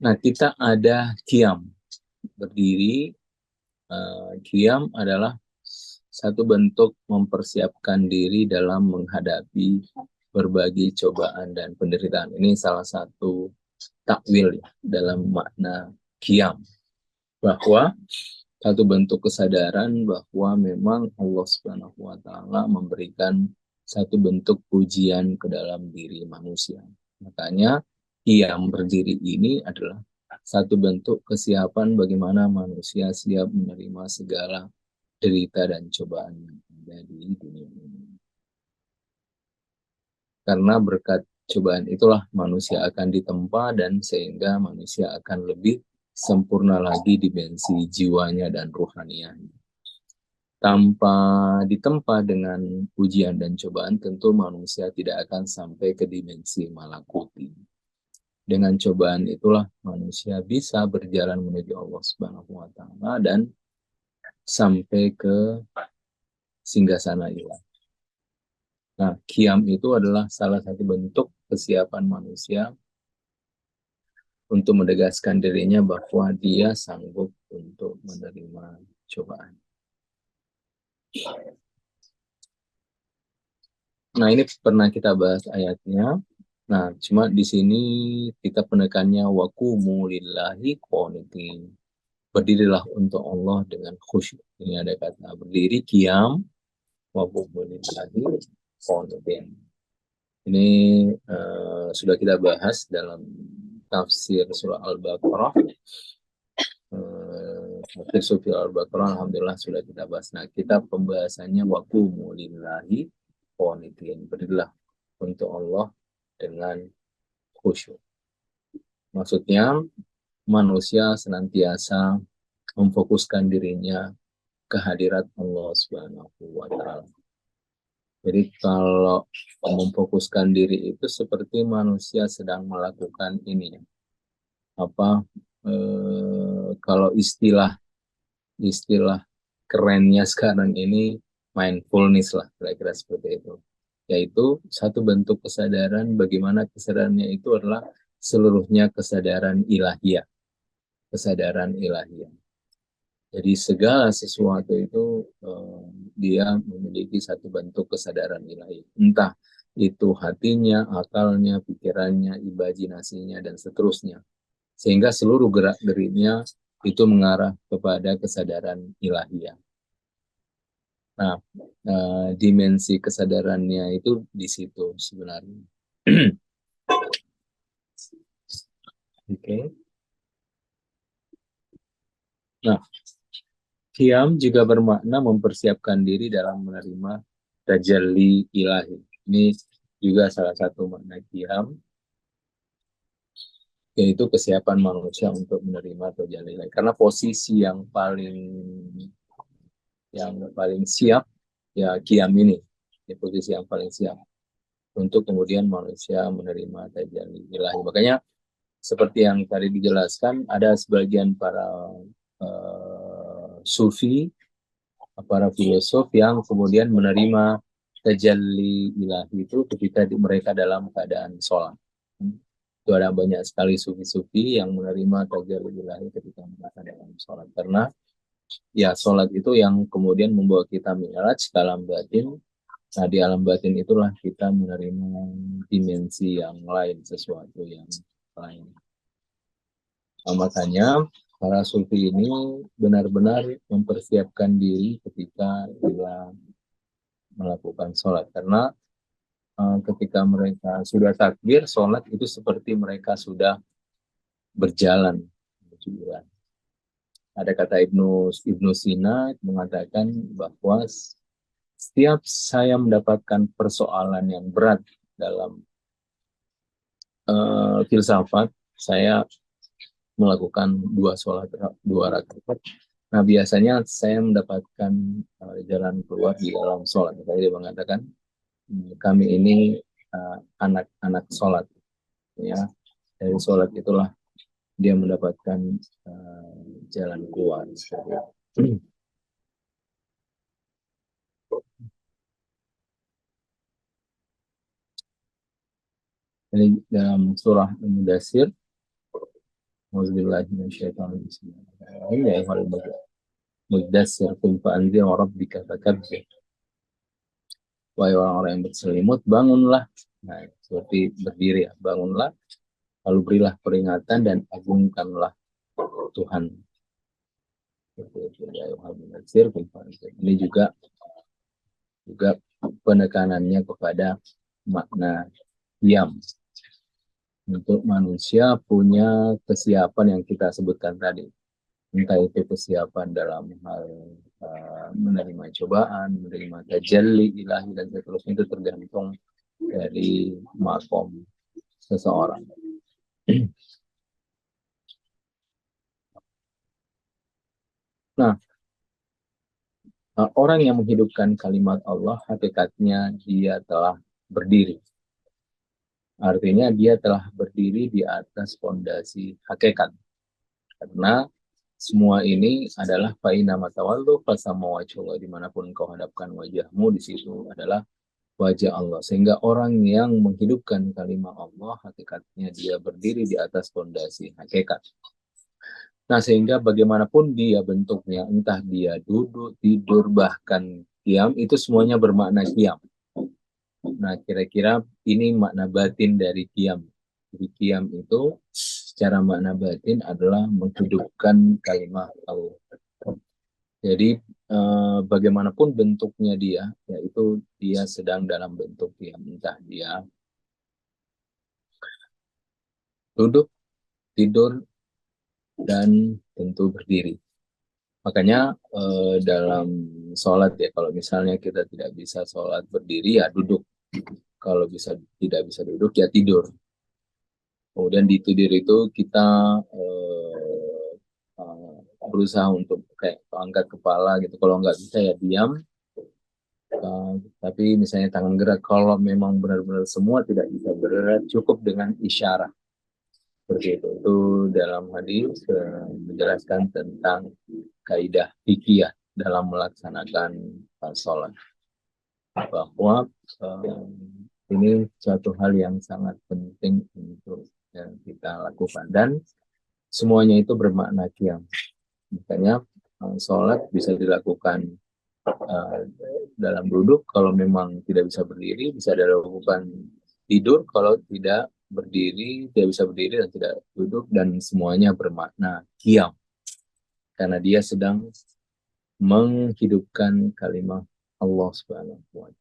Nah, kita ada qiyam, berdiri. Qiyam adalah satu bentuk mempersiapkan diri dalam menghadapi berbagai cobaan dan penderitaan. Ini salah satu takwil ya, dalam makna qiyam, bahwa satu bentuk kesadaran bahwa memang Allah Subhanahu wa taala memberikan satu bentuk ujian ke dalam diri manusia. Makanya qiyam, berdiri ini adalah satu bentuk kesiapan bagaimana manusia siap menerima segala derita dan cobaan yang ada di dunia ini. Karena berkat cobaan itulah manusia akan ditempa, dan sehingga manusia akan lebih sempurna lagi dimensi jiwanya dan rohanianya. Tanpa ditempa dengan ujian dan cobaan, tentu manusia tidak akan sampai ke dimensi malakuti. Dengan cobaan itulah manusia bisa berjalan menuju Allah Subhanahu wa taala dan sampai ke singgasana ilah. Nah, qiyam itu adalah salah satu bentuk kesiapan manusia untuk menegaskan dirinya bahwa dia sanggup untuk menerima cobaan. Nah, ini pernah kita bahas ayatnya. Nah, cuma di sini kita penekannya waqumu lillahi qanitin. Berdirilah untuk Allah dengan khusyuk. Ini ada kata berdiri, qiyam, waqumu lillahi qanitin. Ini sudah kita bahas dalam tafsir surah Al-Baqarah. Tafsir surah Al-Baqarah alhamdulillah sudah kita bahas. Nah, kita pembahasannya waqumu lillahi qanitin. Berdirilah untuk Allah dengan khusyuk. Maksudnya manusia senantiasa memfokuskan dirinya ke hadirat Allah Subhanahu wa taala. Jadi kalau memfokuskan diri itu seperti manusia sedang melakukan ini ya. Apa kalau istilah kerennya sekarang ini mindfulness lah, kira-kira seperti itu. Yaitu satu bentuk kesadaran, bagaimana kesadarannya itu adalah seluruhnya kesadaran ilahiyah. Kesadaran ilahiyah. Jadi segala sesuatu itu dia memiliki satu bentuk kesadaran ilahi. Entah itu hatinya, akalnya, pikirannya, imajinasinya, dan seterusnya. Sehingga seluruh gerak-geriknya itu mengarah kepada kesadaran ilahiyah. Nah, dimensi kesadarannya itu di situ sebenarnya. Oke. Okay. Nah, qiyam juga bermakna mempersiapkan diri dalam menerima tajalli ilahi. Ini juga salah satu makna qiyam, yaitu kesiapan manusia untuk menerima tajalli ilahi. Karena posisi yang paling siap ya qiyam ini, ya, posisi yang paling siap untuk kemudian manusia menerima tajalli ilahi. Makanya seperti yang tadi dijelaskan, ada sebagian para sufi, para filosof yang kemudian menerima tajalli ilahi itu ketika mereka dalam keadaan sholat. Itu ada banyak sekali sufi-sufi yang menerima tajalli ilahi ketika mereka dalam sholat. Karena ya sholat itu yang kemudian membawa kita mi'raj ke alam batin. Nah, di alam batin itulah kita menerima dimensi yang lain, sesuatu yang lain. Nah, makanya para sufi ini benar-benar mempersiapkan diri ketika dia melakukan sholat. Karena ketika mereka sudah takbir, sholat itu seperti mereka sudah berjalan. Ada kata Ibnu Sina mengatakan bahwa setiap saya mendapatkan persoalan yang berat dalam filsafat, saya melakukan dua rakaat. Nah, biasanya saya mendapatkan jalan keluar di dalam sholat. Tadi dia mengatakan, kami ini anak-anak sholat. Ya, dari sholat itulah dia mendapatkan jalan keluar. Jadi dalam surah Al-Mudaththir Auzubillahi minasyaitonir rajim. Ya ayyuhal mudaththir qum fa'anzir wa rabbika fakabbir. Wahai orang-orang yang berselimut, bangunlah. Nah, seperti berdiri ya, bangunlah, lalu berilah peringatan dan agungkanlah Tuhan. Ya ayyuhal mudaththir qum fa'anzir. Ini juga penekanannya kepada makna qiyam. Untuk manusia punya kesiapan yang kita sebutkan tadi. Entah itu kesiapan dalam hal menerima cobaan, menerima tajalli ilahi dan seterusnya, itu tergantung dari makom seseorang. Nah, orang yang menghidupkan kalimat Allah, hakikatnya dia telah berdiri. Artinya dia telah berdiri di atas fondasi hakikat. Karena semua ini adalah fa'ina matawallu fasama wajhullah, dimanapun kau hadapkan wajahmu, di situ adalah wajah Allah. Sehingga orang yang menghidupkan kalimat Allah, hakikatnya dia berdiri di atas fondasi hakikat. Nah, sehingga bagaimanapun dia bentuknya, entah dia duduk, tidur, bahkan diam, itu semuanya bermakna qiyam. Nah, kira-kira ini makna batin dari qiyam. Jadi qiyam itu secara makna batin adalah menghidupkan kalimat Allah. Jadi bagaimanapun bentuknya dia, yaitu dia sedang dalam bentuk qiyam. Entah dia duduk, tidur, dan tentu berdiri. Makanya dalam sholat ya, kalau misalnya kita tidak bisa sholat berdiri, ya duduk. Kalau tidak bisa duduk, ya tidur. Kemudian di tidur itu kita berusaha untuk kayak angkat kepala gitu. Kalau nggak bisa ya diam. Tapi misalnya tangan gerak, kalau memang benar-benar semua tidak bisa bergerak, cukup dengan isyarat. Seperti itu dalam hadis menjelaskan tentang kaidah fikih dalam melaksanakan sholat, bahwa ini suatu hal yang sangat penting untuk yang kita lakukan, dan semuanya itu bermakna qiyam. Makanya sholat bisa dilakukan dalam duduk, kalau memang tidak bisa berdiri, bisa dilakukan tidur, kalau tidak berdiri, tidak bisa berdiri dan tidak duduk, dan semuanya bermakna qiyam. Karena dia sedang menghidupkan kalimat Allah Subhanahu wa Ta'ala.